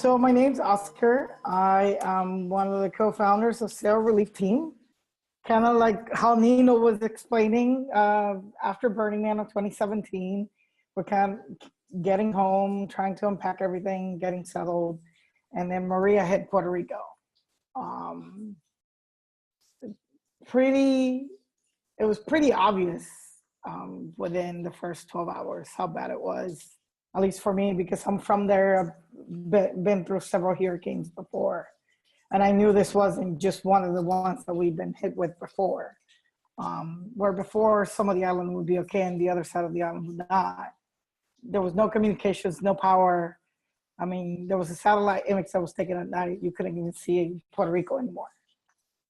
So my name's Oscar. I am one of the co-founders of Sail Relief Team. Kind of like how Nino was explaining, after Burning Man of 2017, we're kind of getting home, trying to unpack everything, getting settled. And then Maria hit Puerto Rico. It was pretty obvious within the first 12 hours how bad it was, at least for me, because I'm from there. I've been through several hurricanes before. And I knew this wasn't just one of the ones that we've been hit with before. Where before some of the island would be okay and the other side of the island would not. There was no communications, no power. I mean, there was a satellite image that was taken at night. You couldn't even see Puerto Rico anymore.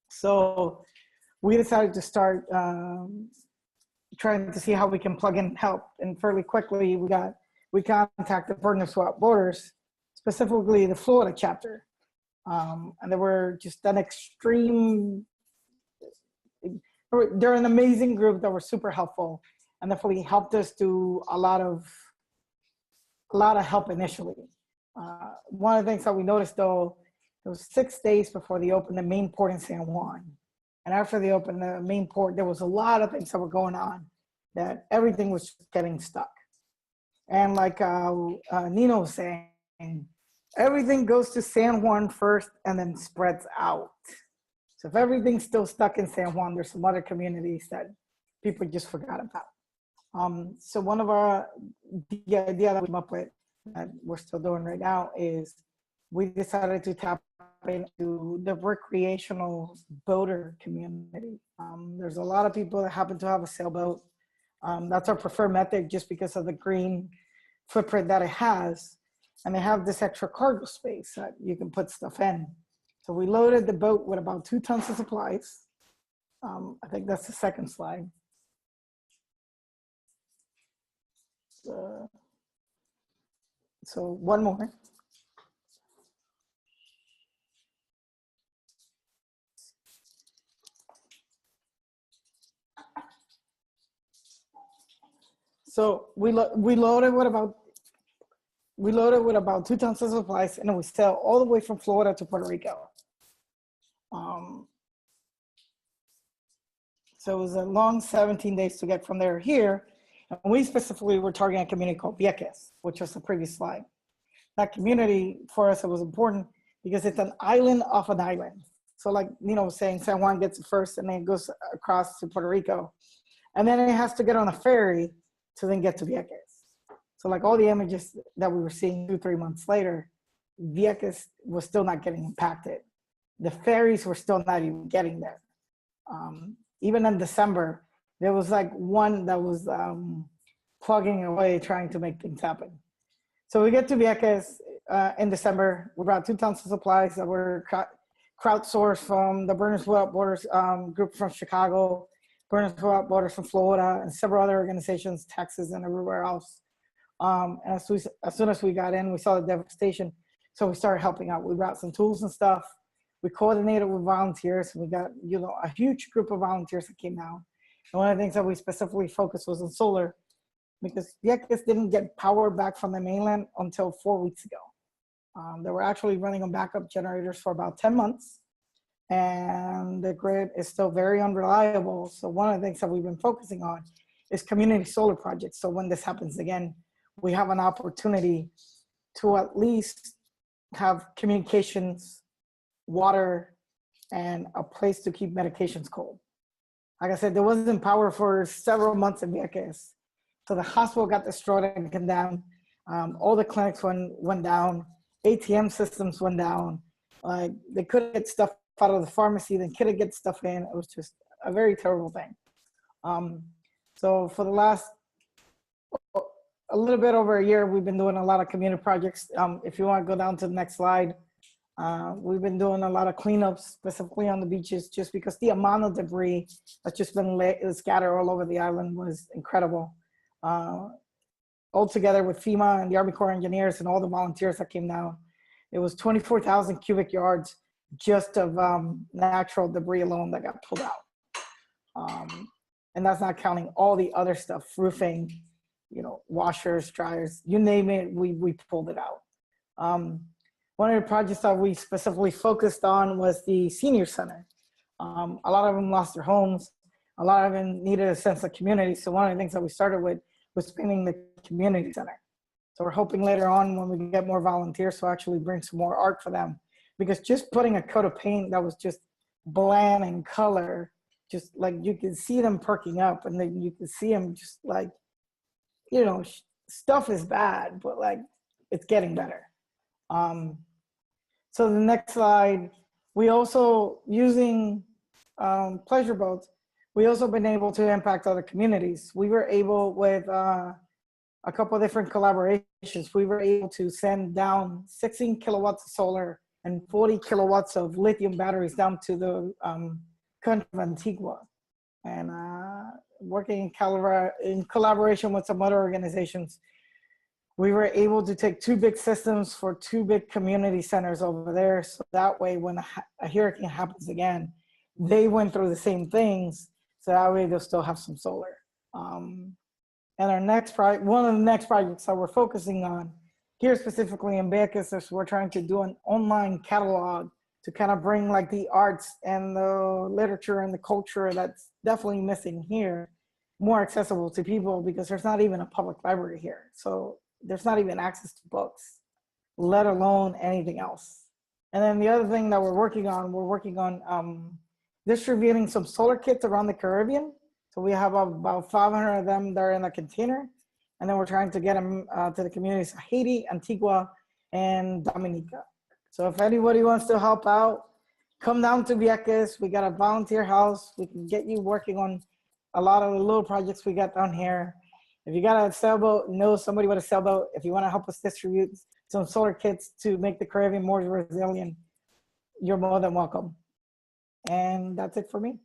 So we decided to start trying to see how we can plug in help. And fairly quickly, we contacted Partners Without Borders, specifically the Florida chapter. And they were just an extreme, they're an amazing group that were super helpful and definitely helped us do a lot of help initially. One of the things that we noticed though, it was 6 days before they opened the main port in San Juan. And after they opened the main port, there was a lot of things that were going on, that everything was getting stuck. And like Nino was saying, everything goes to San Juan first and then spreads out. So if everything's still stuck in San Juan, there's some other communities that people just forgot about. So one of the idea that we came up with that we're still doing right now is we decided to tap into the recreational boater community. There's a lot of people that happen to have a sailboat. That's our preferred method just because of the green footprint that it has. And they have this extra cargo space that you can put stuff in. So we loaded the boat with about 2 tons of supplies. I think that's the second slide. So one more. So we loaded with about 2 tons of supplies, and we sailed all the way from Florida to Puerto Rico. So it was a long 17 days to get from there here. And we specifically were targeting a community called Vieques, which was the previous slide. That community, for us, it was important because it's an island off an island. So like Nino was saying, San Juan gets it first, and then it goes across to Puerto Rico. And then it has to get on a ferry to then get to Vieques. So like all the images that we were seeing 2-3 months later, Vieques was still not getting impacted. The ferries were still not even getting there. Even in December, there was like one that was plugging away, trying to make things happen. So we get to Vieques in December. We brought 2 tons of supplies that were crowdsourced from the Partners Without Borders group from Chicago, Partners Without Borders from Florida, and several other organizations, Texas and everywhere else. And as soon as we got in, we saw the devastation. So we started helping out. We brought some tools and stuff. We coordinated with volunteers. We got, a huge group of volunteers that came out. And one of the things that we specifically focused was on solar, because Vieques didn't get power back from the mainland until 4 weeks ago. They were actually running on backup generators for about 10 months. And the grid is still very unreliable. So one of the things that we've been focusing on is community solar projects. So when this happens again, we have an opportunity to at least have communications, water, and a place to keep medications cold. Like I said, there wasn't power for several months in Vieques. So the hospital got destroyed and condemned. All the clinics went down. ATM systems went down. They couldn't get stuff out of the pharmacy, then couldn't get stuff in. It was just a very terrible thing. So for the last a little bit over a year, we've been doing a lot of community projects. If you want to go down to the next slide, we've been doing a lot of cleanups, specifically on the beaches, just because the amount of debris that's just been scattered all over the island was incredible. All together with FEMA and the Army Corps of Engineers and all the volunteers that came down, it was 24,000 cubic yards just of natural debris alone that got pulled out. And that's not counting all the other stuff, roofing, washers, dryers, you name it, we pulled it out. One of the projects that we specifically focused on was the senior center. A lot of them lost their homes. A lot of them needed a sense of community. So one of the things that we started with was painting the community center. So we're hoping later on when we get more volunteers to actually bring some more art for them. Because just putting a coat of paint that was just bland in color, just like you could see them perking up, and then you could see them just like, you know, stuff is bad, but like it's getting better. So the next slide, we also using pleasure boats, we also been able to impact other communities. We were able with a couple of different collaborations, we were able to send down 16 kilowatts of solar and 40 kilowatts of lithium batteries down to the country of Antigua. And working in collaboration with some other organizations, we were able to take 2 big systems for 2 big community centers over there. So that way, when a hurricane happens again, they went through the same things. So that way they'll still have some solar. And our next project, one of the next projects that we're focusing on here specifically in Vieques is we're trying to do an online catalog to kind of bring like the arts and the literature and the culture that's definitely missing here more accessible to people, because there's not even a public library here. So there's not even access to books, let alone anything else. And then the other thing that we're working on distributing some solar kits around the Caribbean. So we have about 500 of them that are in a container. And then we're trying to get them to the communities of Haiti, Antigua, and Dominica. So if anybody wants to help out, come down to Vieques. We got a volunteer house. We can get you working on a lot of the little projects we got down here. If you got a sailboat, know somebody with a sailboat, if you want to help us distribute some solar kits to make the Caribbean more resilient, you're more than welcome. And that's it for me.